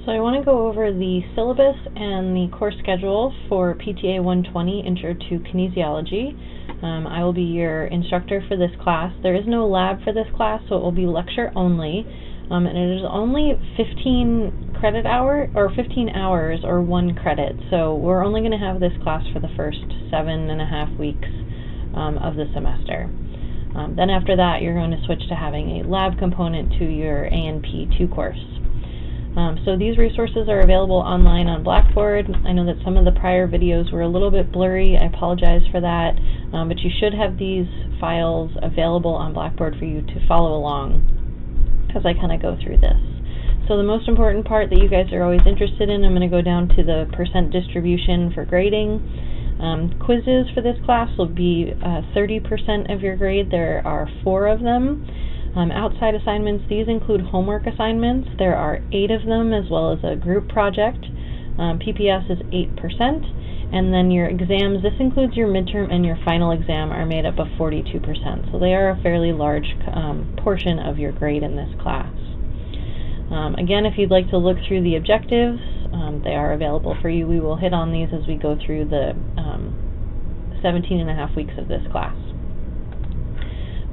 So I want to go over the syllabus and the course schedule for PTA 120, Intro to Kinesiology. I will be your instructor for this class. There is no lab for this class, so it will be lecture only. And it is only 15 credit hour, or 15 hours, or 1 credit. So we're only going to have this class for the first 7.5 weeks of the semester. Then after that, you're going to switch to having a lab component to your A&P 2 course. So these resources are available online on Blackboard. I know that some of the prior videos were a little bit blurry. I apologize for that, but you should have these files available on Blackboard for you to follow along as I kind of go through this. So the most important part that you guys are always interested in, I'm going to go down to the percent distribution for grading. Quizzes for this class will be 30% of your grade. There are 4 of them. Outside assignments, these include homework assignments. There are 8 of them, as well as a group project. PPS is 8%. And then your exams, this includes your midterm and your final exam, are made up of 42%. So they are a fairly large portion of your grade in this class. Again, if you'd like to look through the objectives, they are available for you. We will hit on these as we go through the 17.5 weeks of this class.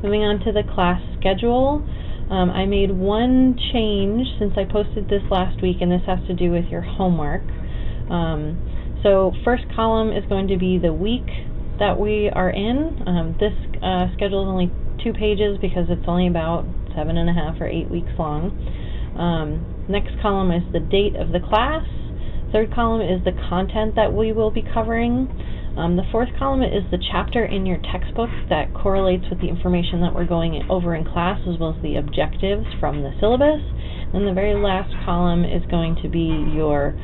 Moving on to the class schedule, I made one change since I posted this last week, and this has to do with your homework. So first column is going to be the week that we are in. This schedule is only 2 pages because it's only about 7.5 or 8 weeks long. Next column is the date of the class. Third column is the content that we will be covering. The fourth column is the chapter in your textbook that correlates with the information that we're going over in class, as well as the objectives from the syllabus. And the very last column is going to be your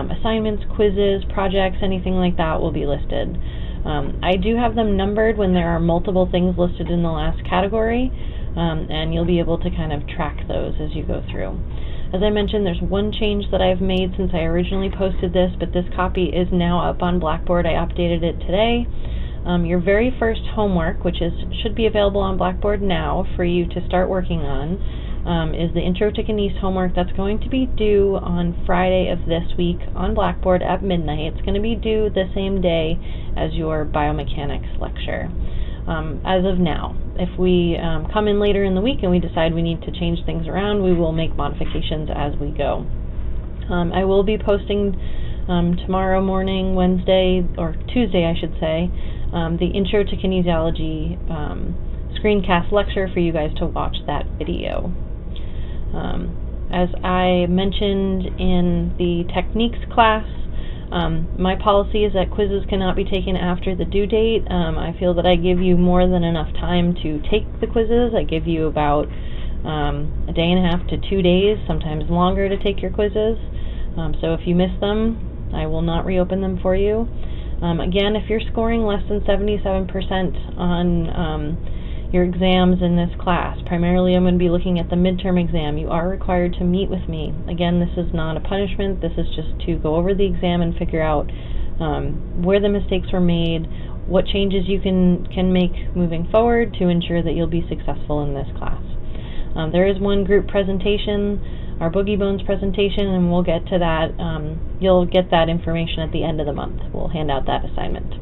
assignments, quizzes, projects, anything like that will be listed. I do have them numbered when there are multiple things listed in the last category, and you'll be able to kind of track those as you go through. As I mentioned, there's one change that I've made since I originally posted this, but this copy is now up on Blackboard. I updated it today. Your very first homework, which should be available on Blackboard now for you to start working on, is the Intro to Kines homework that's going to be due on Friday of this week on Blackboard at midnight. It's going to be due the same day as your biomechanics lecture. As of now. If we come in later in the week and we decide we need to change things around, we will make modifications as we go. I will be posting tomorrow morning, Wednesday, or Tuesday I should say, the Intro to Kinesiology screencast lecture for you guys to watch that video. As I mentioned in the techniques class, my policy is that quizzes cannot be taken after the due date. I feel that I give you more than enough time to take the quizzes. I give you about a day and a half to 2 days, sometimes longer, to take your quizzes. So if you miss them, I will not reopen them for you. Again, if you're scoring less than 77% on your exams in this class, primarily I'm going to be looking at the midterm exam, you are required to meet with me. Again, this is not a punishment. This is just to go over the exam and figure out where the mistakes were made, what changes you can make moving forward to ensure that you'll be successful in this class. There is one group presentation, our Boogie Bones presentation, and we'll get to that. You'll get that information at the end of the month. We'll hand out that assignment.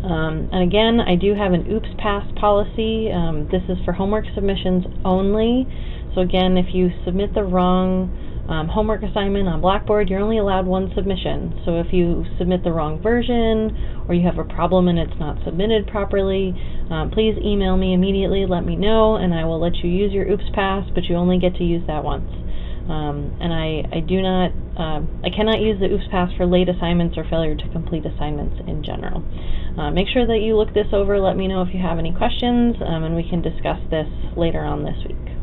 And again, I do have an oops pass policy. This is for homework submissions only. So again, if you submit the wrong homework assignment on Blackboard, you're only allowed 1 submission. So if you submit the wrong version, or you have a problem and it's not submitted properly, please email me immediately, let me know, and I will let you use your oops pass, but you only get to use that once. And I cannot use the oops pass for late assignments or failure to complete assignments in general. Make sure that you look this over, let me know if you have any questions, and we can discuss this later on this week.